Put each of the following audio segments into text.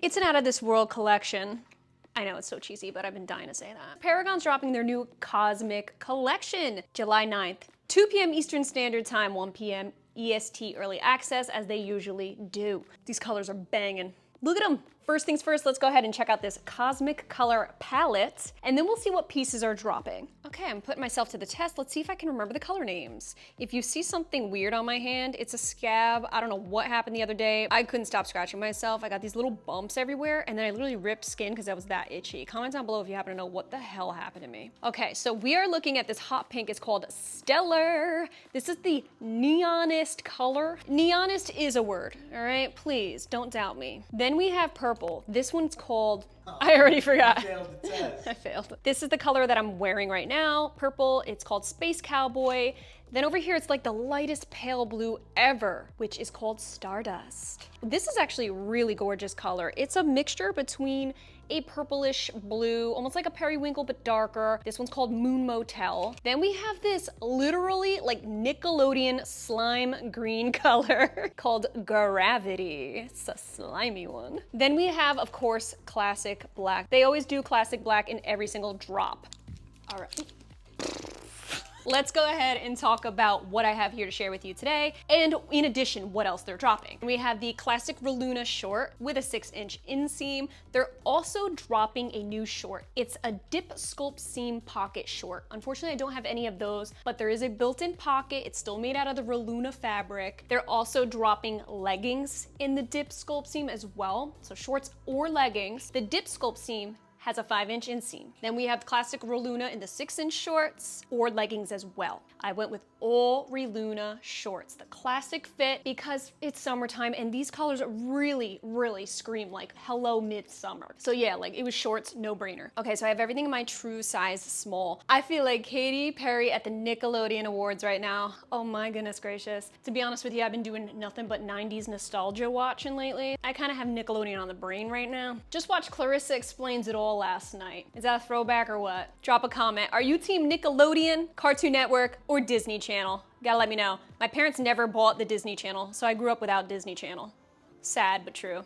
It's an out of this world collection. I know it's so cheesy, but I've been dying to say that. Paragon's dropping their new Cosmic collection, July 9th, 2 p.m. Eastern Standard Time, 1 p.m. EST early access, as they usually do. These colors are banging. Look at them. First things first, let's go ahead and check out this Cosmic color palette, and then we'll see what pieces are dropping. Okay, I'm putting myself to the test. Let's see if I can remember the color names. If you see something weird on my hand, it's a scab. I don't know what happened the other day. I couldn't stop scratching myself. I got these little bumps everywhere, and then I literally ripped skin because I was that itchy. Comment down below if you happen to know what the hell happened to me. Okay, so we are looking at this hot pink. It's called Stellar. This is the neonist color. Neonist is a word, all right? Please, don't doubt me. Then we have purple. This one's called, I already forgot. You failed the test. I failed. This is the color that I'm wearing right now, purple. It's called Space Cowboy. Then over here, it's like the lightest pale blue ever, which is called Stardust. This is actually a really gorgeous color. It's a mixture between a purplish blue, almost like a periwinkle, but darker. This one's called Moon Motel. Then we have this literally like Nickelodeon slime green color called Gravity. It's a slimy one. Then we have, of course, Classic Black. They always do Classic Black in every single drop. All right. Let's go ahead and talk about what I have here to share with you today, and in addition, what else they're dropping. We have the classic Reluna short with a 6-inch inseam. They're also dropping a new short. It's a dip sculpt seam pocket short. Unfortunately, I don't have any of those, but there is a built-in pocket. It's still made out of the Reluna fabric. They're also dropping leggings in the dip sculpt seam as well, so shorts or leggings. The dip sculpt seam has a 5-inch inseam. Then we have classic Reluna in the 6-inch shorts or leggings as well. I went with all Reluna shorts, the classic fit, because it's summertime and these colors really, really scream like hello midsummer. So yeah, like it was shorts, no brainer. Okay, so I have everything in my true size small. I feel like Katy Perry at the Nickelodeon Awards right now. Oh my goodness gracious. To be honest with you, I've been doing nothing but 90s nostalgia watching lately. I kind of have Nickelodeon on the brain right now. Just watch Clarissa Explains It All last night. Is that a throwback or what? Drop a comment. Are you team Nickelodeon, Cartoon Network, or Disney Channel? Gotta let me know. My parents never bought the Disney Channel, so I grew up without Disney Channel. Sad, but true.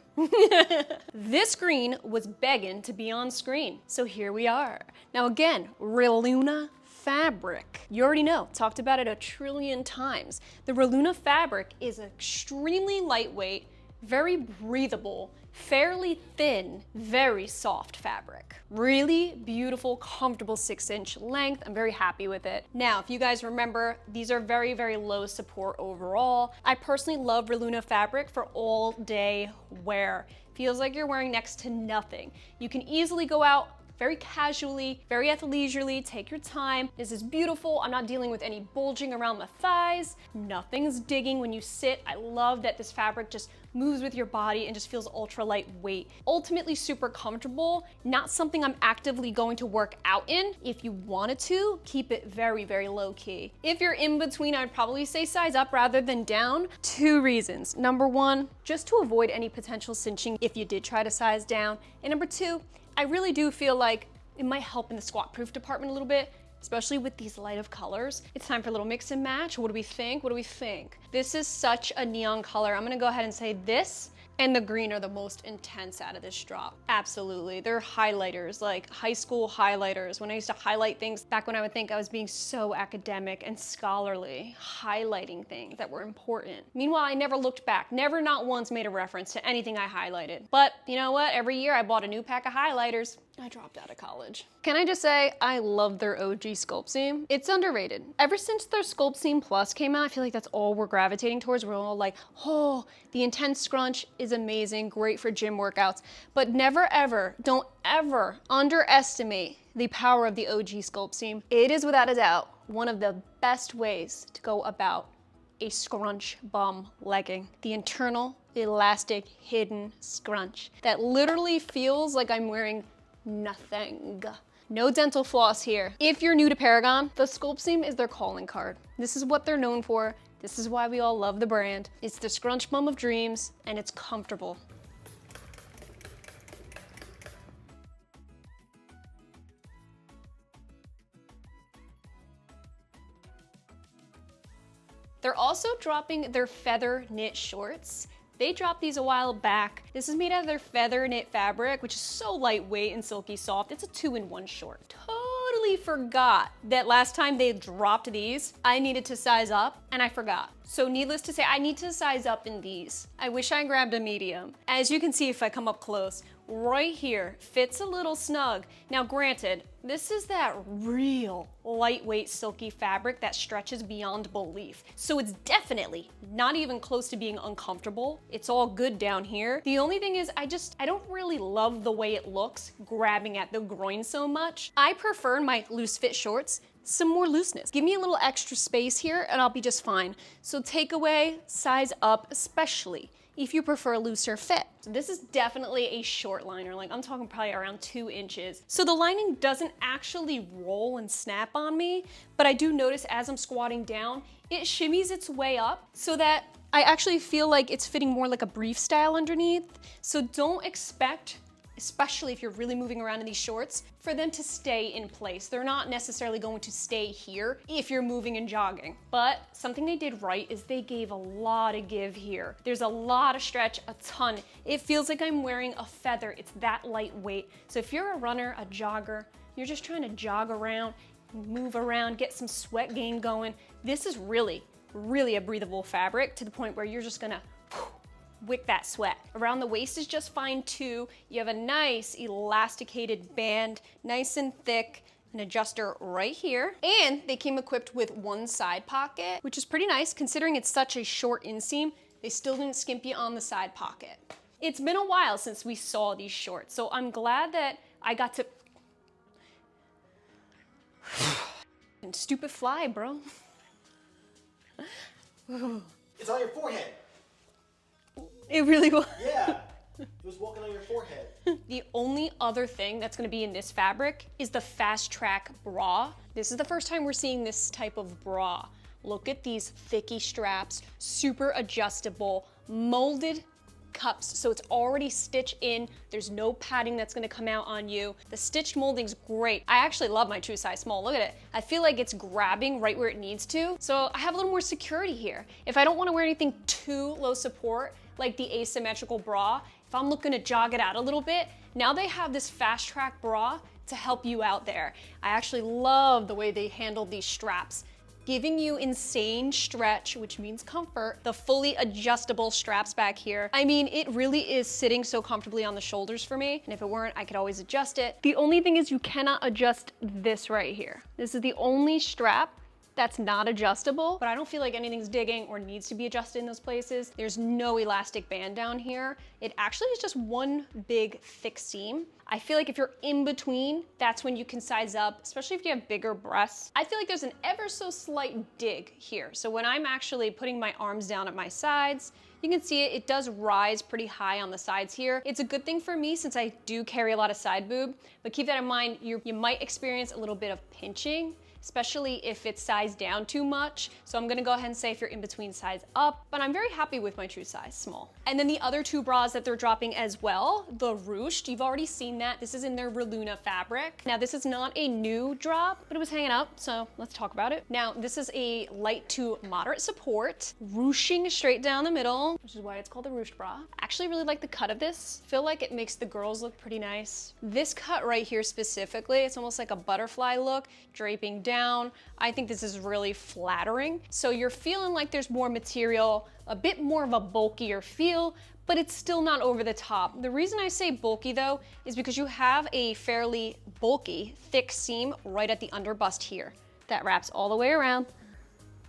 This green was begging to be on screen, so here we are. Now again, Reluna fabric. You already know, talked about it a trillion times. The Reluna fabric is extremely lightweight, very breathable, fairly thin, very soft fabric. Really beautiful, comfortable 6-inch length. I'm very happy with it. Now, if you guys remember, these are very, very low support overall. I personally love Reluna fabric for all day wear. Feels like you're wearing next to nothing. You can easily go out very casually, very athleisurely, take your time. This is beautiful. I'm not dealing with any bulging around the thighs. Nothing's digging when you sit. I love that this fabric just moves with your body and just feels ultra lightweight. Ultimately super comfortable, not something I'm actively going to work out in. If you wanted to, keep it very, very low key. If you're in between, I'd probably say size up rather than down. 2 reasons. Number 1, just to avoid any potential cinching if you did try to size down. And number 2, I really do feel like it might help in the squat proof department a little bit, especially with these light of colors. It's time for a little mix and match. What do we think? What do we think? This is such a neon color. I'm gonna go ahead and say this and the green are the most intense out of this drop. Absolutely, they're highlighters, like high school highlighters. When I used to highlight things back when I would think I was being so academic and scholarly, highlighting things that were important. Meanwhile, I never looked back, never not once made a reference to anything I highlighted. But you know what? Every year I bought a new pack of highlighters. I dropped out of college. Can I just say, I love their OG Sculptseam. It's underrated. Ever since their Sculptseam Plus came out, I feel like that's all we're gravitating towards. We're all like, oh, the intense scrunch is amazing, great for gym workouts. But never ever, don't ever underestimate the power of the OG Sculptseam. It is without a doubt one of the best ways to go about a scrunch bum legging. The internal, elastic, hidden scrunch that literally feels like I'm wearing nothing. No dental floss here. If you're new to Paragon, the Sculptseam is their calling card. This is what they're known for. This is why we all love the brand. It's the scrunch bum of dreams, and it's comfortable. They're also dropping their feather knit shorts. They dropped these a while back. This is made out of their feather knit fabric, which is so lightweight and silky soft. It's a 2-in-1 short. Totally forgot that last time they dropped these, I needed to size up and I forgot. So needless to say, I need to size up in these. I wish I grabbed a medium. As you can see if I come up close, right here, fits a little snug. Now granted, this is that real lightweight silky fabric that stretches beyond belief. So it's definitely not even close to being uncomfortable. It's all good down here. The only thing is I don't really love the way it looks grabbing at the groin so much. I prefer my loose fit shorts some more looseness. Give me a little extra space here and I'll be just fine. So takeaway, size up, especially if you prefer a looser fit. So this is definitely a short liner, like I'm talking probably around 2 inches. So the lining doesn't actually roll and snap on me, but I do notice as I'm squatting down, it shimmies its way up so that I actually feel like it's fitting more like a brief style underneath. So don't expect, especially if you're really moving around in these shorts, for them to stay in place. They're not necessarily going to stay here if you're moving and jogging. But something they did right is they gave a lot of give here. There's a lot of stretch, a ton. It feels like I'm wearing a feather. It's that lightweight. So if you're a runner, a jogger, you're just trying to jog around, move around, get some sweat gain going, this is really, really a breathable fabric to the point where you're just gonna wick that sweat. Around the waist is just fine too. You have a nice elasticated band, nice and thick, an adjuster right here. And they came equipped with one side pocket, which is pretty nice considering it's such a short inseam. They still didn't skimp you on the side pocket. It's been a while since we saw these shorts, so I'm glad that I got to stupid fly, bro. It's on your forehead. It really was. Yeah, it was walking on your forehead. The only other thing that's gonna be in this fabric is the Fast Track bra. This is the first time we're seeing this type of bra. Look at these thicky straps, super adjustable, molded cups, so it's already stitched in. There's no padding that's gonna come out on you. The stitched molding's great. I actually love my true size small. Look at it. I feel like it's grabbing right where it needs to. So I have a little more security here. If I don't wanna wear anything too low support, like the asymmetrical bra, if I'm looking to jog it out a little bit, now they have this Fast Track bra to help you out there. I actually love the way they handled these straps, giving you insane stretch, which means comfort. The fully adjustable straps back here. I mean, it really is sitting so comfortably on the shoulders for me. And if it weren't, I could always adjust it. The only thing is you cannot adjust this right here. This is the only strap that's not adjustable, but I don't feel like anything's digging or needs to be adjusted in those places. There's no elastic band down here. It actually is just one big thick seam. I feel like if you're in between, that's when you can size up, especially if you have bigger breasts. I feel like there's an ever so slight dig here. So when I'm actually putting my arms down at my sides, you can see it does rise pretty high on the sides here. It's a good thing for me since I do carry a lot of side boob, but keep that in mind, you might experience a little bit of pinching, especially if it's sized down too much. So I'm gonna go ahead and say if you're in between size up, but I'm very happy with my true size small. And then the other two bras that they're dropping as well, the ruched, you've already seen that. This is in their Reluna fabric. Now this is not a new drop, but it was hanging up, so let's talk about it. Now this is a light to moderate support, ruching straight down the middle, which is why it's called the ruched bra. I actually really like the cut of this. Feel like it makes the girls look pretty nice. This cut right here specifically, it's almost like a butterfly look, draping down. I think this is really flattering. So you're feeling like there's more material, a bit more of a bulkier feel, but it's still not over the top. The reason I say bulky though, is because you have a fairly bulky, thick seam right at the under bust here that wraps all the way around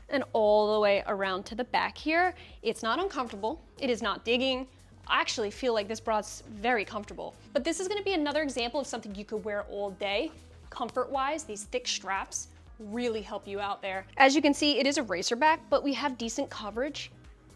and all the way around to the back here. It's not uncomfortable. It is not digging. I actually feel like this bra's very comfortable. But this is gonna be another example of something you could wear all day. Comfort-wise, these thick straps really help you out there. As you can see, it is a racer back, but we have decent coverage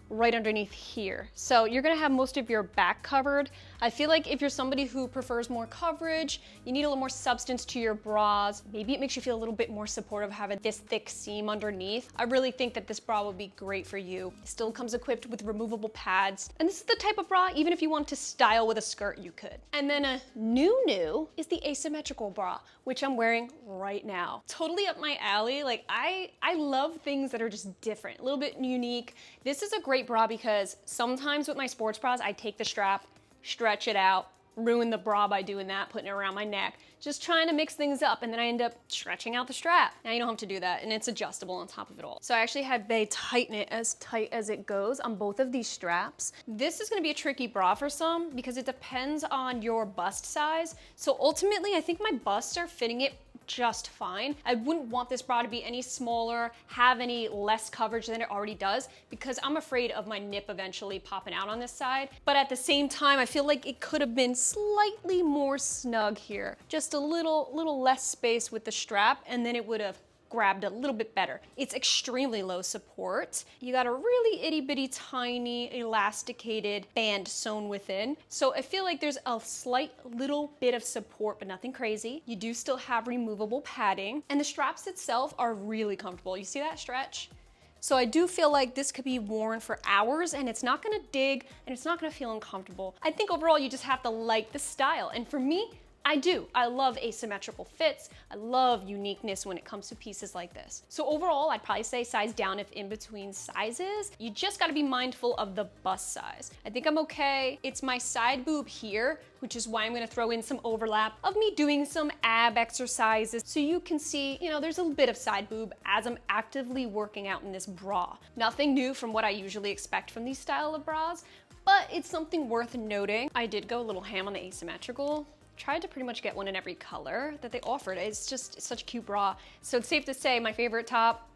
right underneath here. So you're gonna have most of your back covered. I feel like if you're somebody who prefers more coverage, you need a little more substance to your bras, maybe it makes you feel a little bit more supportive having this thick seam underneath. I really think that this bra would be great for you. It still comes equipped with removable pads. And this is the type of bra, even if you want to style with a skirt, you could. And then a new is the asymmetrical bra, which I'm wearing right now. Totally up my alley. Like I love things that are just different, a little bit unique. This is a great bra because sometimes with my sports bras, I take the strap, stretch it out, ruin the bra by doing that, putting it around my neck, just trying to mix things up, and then I end up stretching out the strap. Now you don't have to do that, and it's adjustable on top of it all. So I actually had Bae tighten it as tight as it goes on both of these straps. This is gonna be a tricky bra for some because it depends on your bust size. So ultimately, I think my busts are fitting it just fine. I wouldn't want this bra to be any smaller, have any less coverage than it already does, because I'm afraid of my nip eventually popping out on this side. But at the same time, I feel like it could have been slightly more snug here. Just a little less space with the strap, and then it would have grabbed a little bit better. It's extremely low support. You got a really itty bitty tiny elasticated band sewn within. So I feel like there's a slight little bit of support, but nothing crazy. You do still have removable padding, and the straps itself are really comfortable. You see that stretch? So I do feel like this could be worn for hours and it's not gonna dig and it's not gonna feel uncomfortable. I think overall you just have to like the style. And for me, I do. I love asymmetrical fits. I love uniqueness when it comes to pieces like this. So overall, I'd probably say size down if in between sizes. You just gotta be mindful of the bust size. I think I'm okay. It's my side boob here, which is why I'm gonna throw in some overlap of me doing some ab exercises so you can see, you know, there's a little bit of side boob as I'm actively working out in this bra. Nothing new from what I usually expect from these style of bras, but it's something worth noting. I did go a little ham on the asymmetrical. Tried to pretty much get one in every color that they offered. It's such a cute bra. So it's safe to say my favorite top,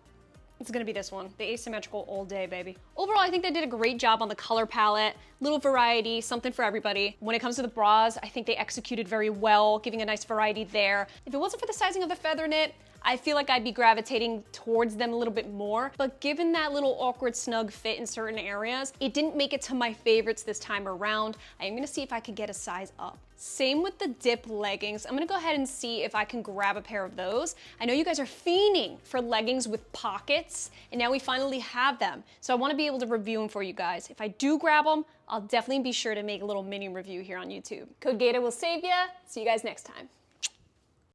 it's gonna be this one, the asymmetrical all day, baby. Overall, I think they did a great job on the color palette, little variety, something for everybody. When it comes to the bras, I think they executed very well, giving a nice variety there. If it wasn't for the sizing of the feather knit, I feel like I'd be gravitating towards them a little bit more, but given that little awkward snug fit in certain areas, it didn't make it to my favorites this time around. I am gonna see if I could get a size up. Same with the dip leggings. I'm gonna go ahead and see if I can grab a pair of those. I know you guys are fiending for leggings with pockets, and now we finally have them. So I wanna be able to review them for you guys. If I do grab them, I'll definitely be sure to make a little mini review here on YouTube. Code Gaita will save ya. See you guys next time.